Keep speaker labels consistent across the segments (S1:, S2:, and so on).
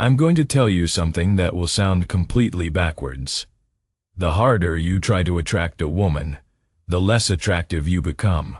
S1: I'm going to tell you something that will sound completely backwards. The harder you try to attract a woman, the less attractive you become.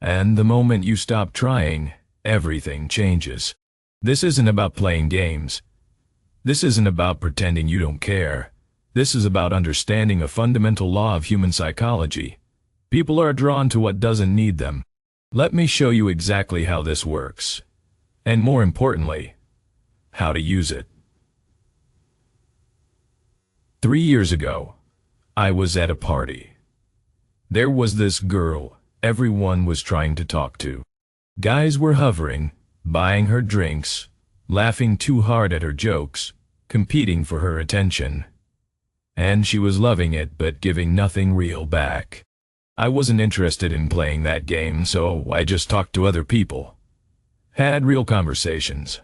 S1: And the moment you stop trying, everything changes. This isn't about playing games. This isn't about pretending you don't care. This is about understanding a fundamental law of human psychology. People are drawn to what doesn't need them. Let me show you exactly how this works. And more importantly, how to use it. 3 years ago, I was at a party. There was this girl everyone was trying to talk to. Guys were hovering, buying her drinks, laughing too hard at her jokes, competing for her attention. And she was loving it but giving nothing real back. I wasn't interested in playing that game, so I just talked to other people. Had real conversations.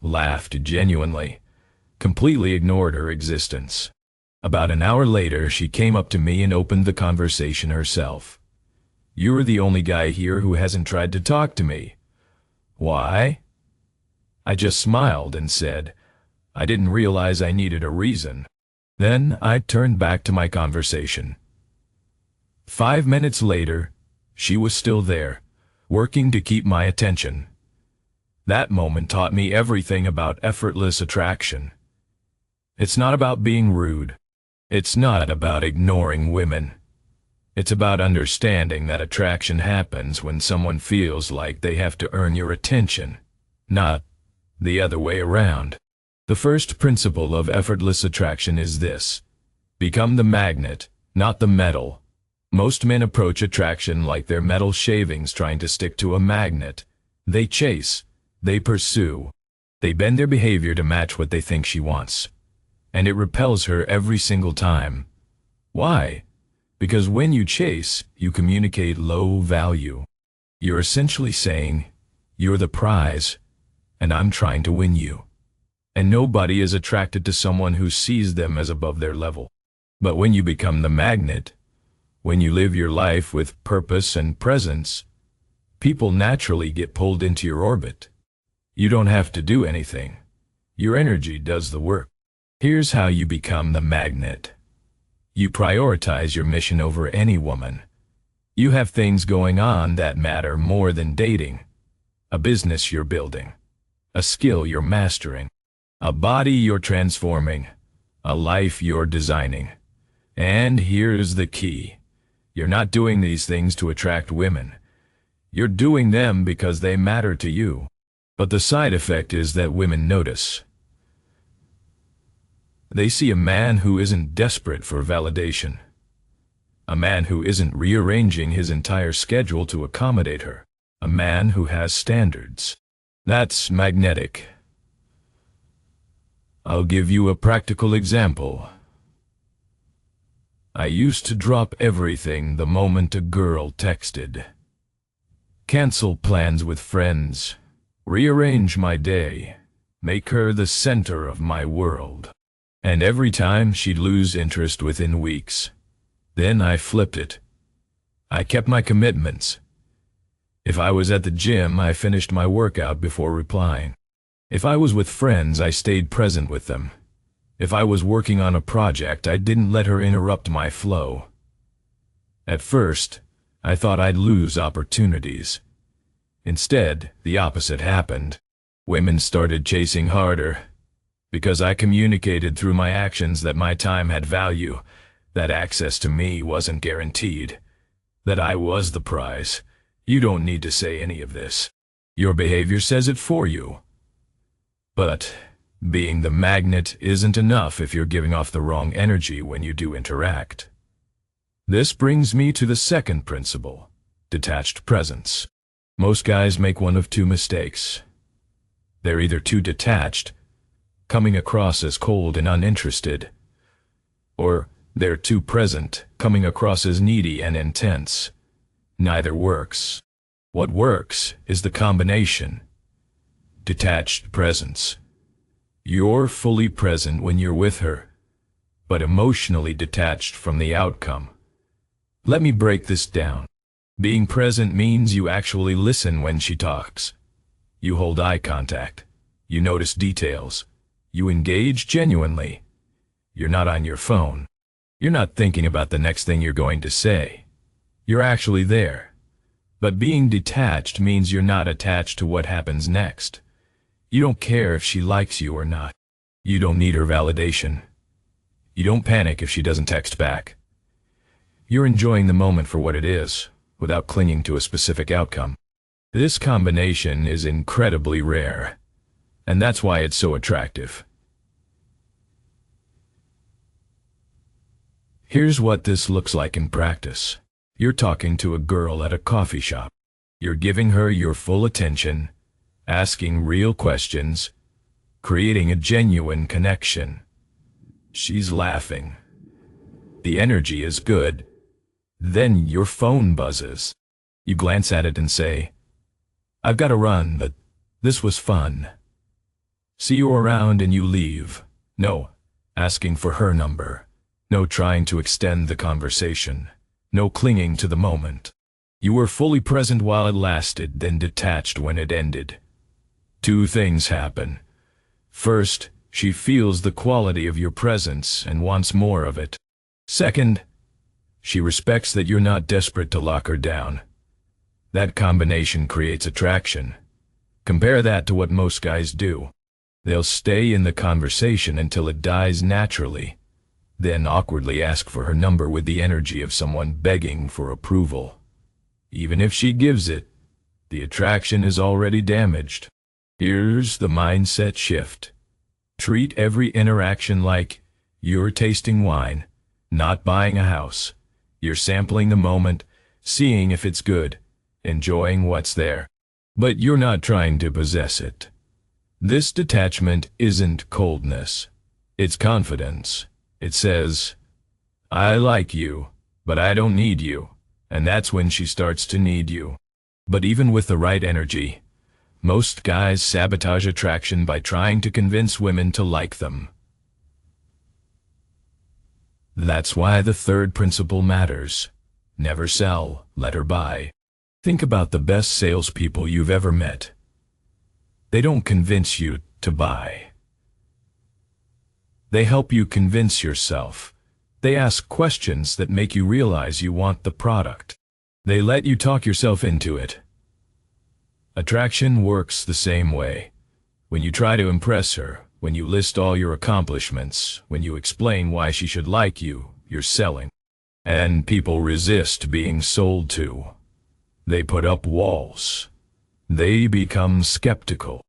S1: Laughed genuinely. Completely ignored her existence. About an hour later, she came up to me and opened the conversation herself. "You're the only guy here who hasn't tried to talk to me." "Why?" I just smiled and said, "I didn't realize I needed a reason." Then I turned back to my conversation. 5 minutes later, she was still there, working to keep my attention. That moment taught me everything about effortless attraction. It's not about being rude. It's not about ignoring women. It's about understanding that attraction happens when someone feels like they have to earn your attention, not the other way around. The first principle of effortless attraction is this: become the magnet, not the metal. Most men approach attraction like they're metal shavings trying to stick to a magnet. They chase, they pursue, they bend their behavior to match what they think she wants. And it repels her every single time. Why? Because when you chase, you communicate low value. You're essentially saying, "You're the prize, and I'm trying to win you." And nobody is attracted to someone who sees them as above their level. But when you become the magnet, when you live your life with purpose and presence, people naturally get pulled into your orbit. You don't have to do anything. Your energy does the work. Here's how you become the magnet. You prioritize your mission over any woman. You have things going on that matter more than dating. A business you're building. A skill you're mastering. A body you're transforming. A life you're designing. And here's the key. You're not doing these things to attract women. You're doing them because they matter to you. But the side effect is that women notice. They see a man who isn't desperate for validation. A man who isn't rearranging his entire schedule to accommodate her. A man who has standards. That's magnetic. I'll give you a practical example. I used to drop everything the moment a girl texted. Cancel plans with friends. Rearrange my day. Make her the center of my world. And every time she'd lose interest within weeks. Then I flipped it. I kept my commitments. If I was at the gym, I finished my workout before replying. If I was with friends, I stayed present with them. If I was working on a project, I didn't let her interrupt my flow. At first, I thought I'd lose opportunities. Instead, the opposite happened. Women started chasing harder. Because I communicated through my actions that my time had value, that access to me wasn't guaranteed, that I was the prize. You don't need to say any of this. Your behavior says it for you. But being the magnet isn't enough if you're giving off the wrong energy when you do interact. This brings me to the second principle, detached presence. Most guys make one of two mistakes. They're either too detached, coming across as cold and uninterested, or they're too present, coming across as needy and intense. Neither works. What works is the combination. Detached presence. You're fully present when you're with her, but emotionally detached from the outcome. Let me break this down. Being present means you actually listen when she talks. You hold eye contact. You notice details. You engage genuinely. You're not on your phone. You're not thinking about the next thing you're going to say. You're actually there. But being detached means you're not attached to what happens next. You don't care if she likes you or not. You don't need her validation. You don't panic if she doesn't text back. You're enjoying the moment for what it is, without clinging to a specific outcome. This combination is incredibly rare, and that's why it's so attractive. Here's what this looks like in practice. You're talking to a girl at a coffee shop. You're giving her your full attention, asking real questions, creating a genuine connection. She's laughing. The energy is good. Then your phone buzzes. You glance at it and say, "I've got to run, but this was fun. See you around," and you leave. No asking for her number. No trying to extend the conversation. No clinging to the moment. You were fully present while it lasted, then detached when it ended. Two things happen. First, she feels the quality of your presence and wants more of it. Second, she respects that you're not desperate to lock her down. That combination creates attraction. Compare that to what most guys do. They'll stay in the conversation until it dies naturally, then awkwardly ask for her number with the energy of someone begging for approval. Even if she gives it, the attraction is already damaged. Here's the mindset shift. Treat every interaction like you're tasting wine, not buying a house. You're sampling the moment, seeing if it's good, enjoying what's there. But you're not trying to possess it. This detachment isn't coldness. It's confidence. It says, "I like you, but I don't need you." And that's when she starts to need you. But even with the right energy, most guys sabotage attraction by trying to convince women to like them. That's why the third principle matters. Never sell, let her buy. Think about the best salespeople you've ever met. They don't convince you to buy. They help you convince yourself. They ask questions that make you realize you want the product. They let you talk yourself into it. Attraction works the same way. When you try to impress her, when you list all your accomplishments, when you explain why she should like you, you're selling. And people resist being sold to. They put up walls. They become skeptical.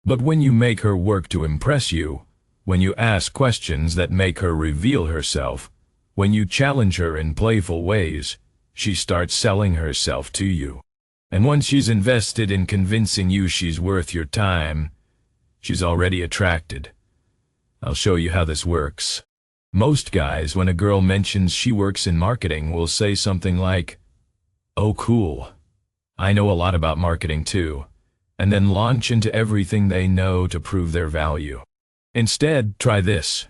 S1: But when you make her work to impress you, when you ask questions that make her reveal herself, when you challenge her in playful ways, she starts selling herself to you. And once she's invested in convincing you she's worth your time, she's already attracted. I'll show you how this works. Most guys, when a girl mentions she works in marketing, will say something like, "Oh, cool. I know a lot about marketing too," and then launch into everything they know to prove their value. Instead, try this.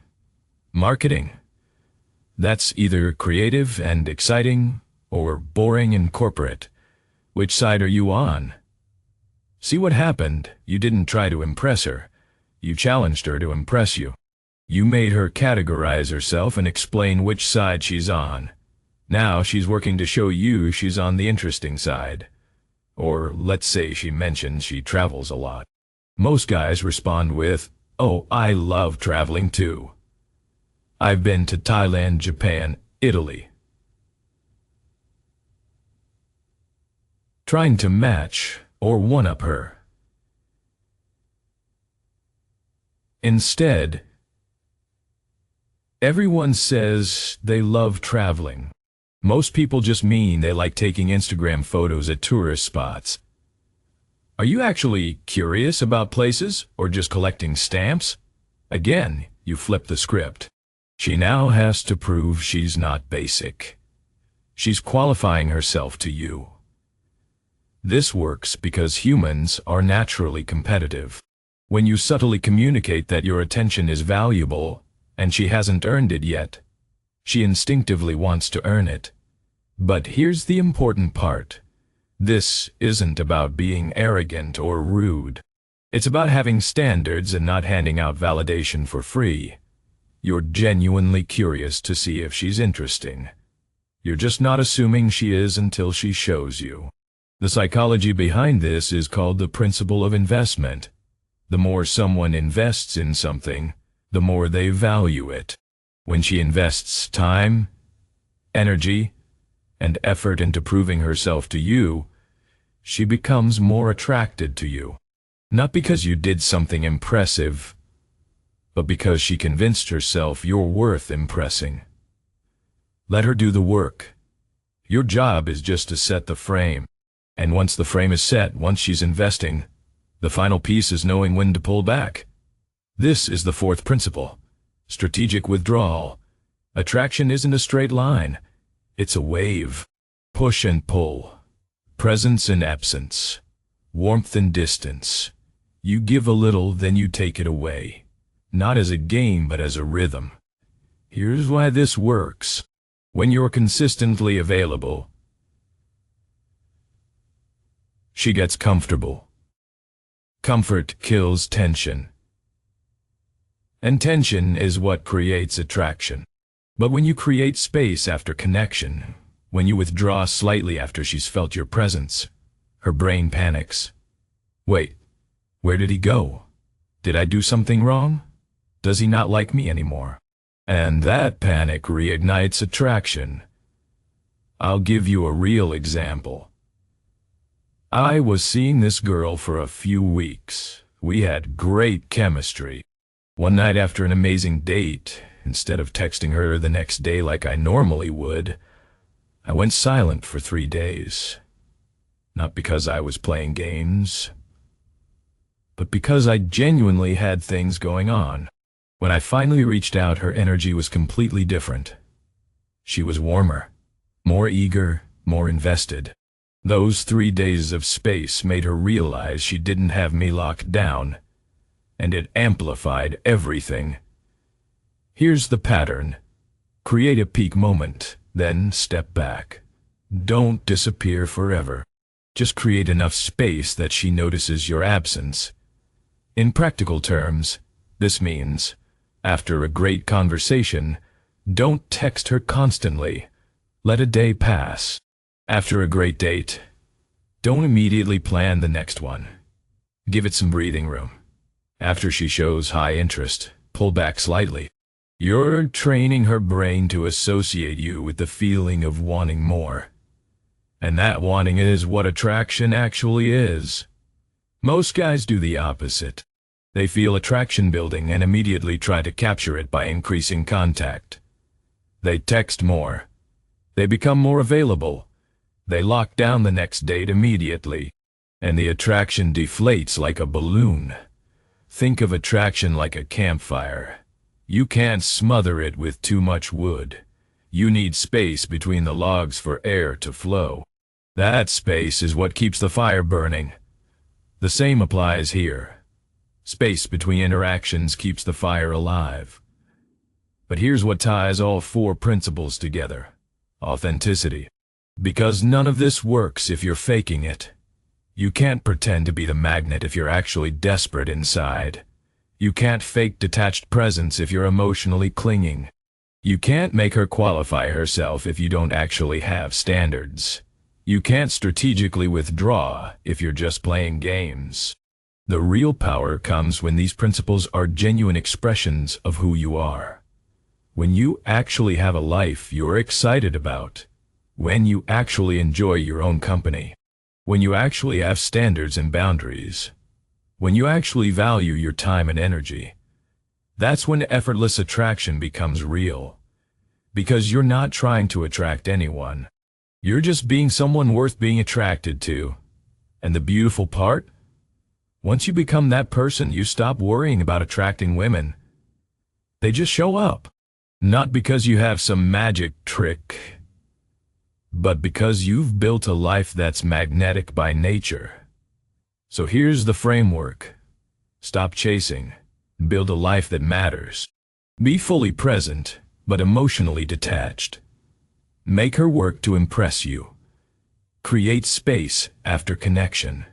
S1: Marketing. That's either creative and exciting or boring and corporate. Which side are you on? See what happened? You didn't try to impress her. You challenged her to impress you. You made her categorize herself and explain which side she's on. Now she's working to show you she's on the interesting side. Or let's say she mentions she travels a lot. Most guys respond with, "Oh, I love traveling too. I've been to Thailand, Japan, Italy." Trying to match or one-up her. Instead, everyone says they love traveling. Most people just mean they like taking Instagram photos at tourist spots. Are you actually curious about places or just collecting stamps? Again, you flip the script. She now has to prove she's not basic. She's qualifying herself to you. This works because humans are naturally competitive. When you subtly communicate that your attention is valuable and she hasn't earned it yet, she instinctively wants to earn it. But here's the important part. This isn't about being arrogant or rude. It's about having standards and not handing out validation for free. You're genuinely curious to see if she's interesting. You're just not assuming she is until she shows you. The psychology behind this is called the principle of investment. The more someone invests in something, the more they value it. When she invests time, energy, and effort into proving herself to you, she becomes more attracted to you. Not because you did something impressive, but because she convinced herself you're worth impressing. Let her do the work. Your job is just to set the frame. And once the frame is set, once she's investing, the final piece is knowing when to pull back. This is the fourth principle: strategic withdrawal. Attraction isn't a straight line. It's a wave. Push and pull. Presence and absence. Warmth and distance. You give a little, then you take it away. Not as a game, but as a rhythm. Here's why this works. When you're consistently available, she gets comfortable. Comfort kills tension. And tension is what creates attraction. But when you create space after connection, when you withdraw slightly after she's felt your presence, her brain panics. Wait, where did he go? Did I do something wrong? Does he not like me anymore? And that panic reignites attraction. I'll give you a real example. I was seeing this girl for a few weeks. We had great chemistry. One night after an amazing date, instead of texting her the next day like I normally would, I went silent for 3 days. Not because I was playing games, but because I genuinely had things going on. When I finally reached out, her energy was completely different. She was warmer, more eager, more invested. Those 3 days of space made her realize she didn't have me locked down, and it amplified everything. Here's the pattern. Create a peak moment, then step back. Don't disappear forever. Just create enough space that she notices your absence. In practical terms, this means, after a great conversation, don't text her constantly. Let a day pass. After a great date, don't immediately plan the next one. Give it some breathing room. After she shows high interest, pull back slightly. You're training her brain to associate you with the feeling of wanting more. And that wanting is what attraction actually is. Most guys do the opposite. They feel attraction building and immediately try to capture it by increasing contact. They text more. They become more available. They lock down the next date immediately. And the attraction deflates like a balloon. Think of attraction like a campfire. You can't smother it with too much wood. You need space between the logs for air to flow. That space is what keeps the fire burning. The same applies here. Space between interactions keeps the fire alive. But here's what ties all 4 principles together: authenticity. Because none of this works if you're faking it. You can't pretend to be the magnet if you're actually desperate inside. You can't fake detached presence if you're emotionally clinging. You can't make her qualify herself if you don't actually have standards. You can't strategically withdraw if you're just playing games. The real power comes when these principles are genuine expressions of who you are. When you actually have a life you're excited about. When you actually enjoy your own company. When you actually have standards and boundaries. When you actually value your time and energy. That's when effortless attraction becomes real. Because you're not trying to attract anyone. You're just being someone worth being attracted to. And the beautiful part? Once you become that person, you stop worrying about attracting women. They just show up. Not because you have some magic trick, but because you've built a life that's magnetic by nature. So here's the framework. Stop chasing. Build a life that matters. Be fully present, but emotionally detached. Make her work to impress you. Create space after connection.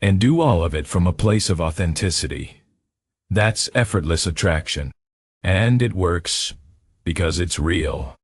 S1: And do all of it from a place of authenticity. That's effortless attraction. And it works because it's real.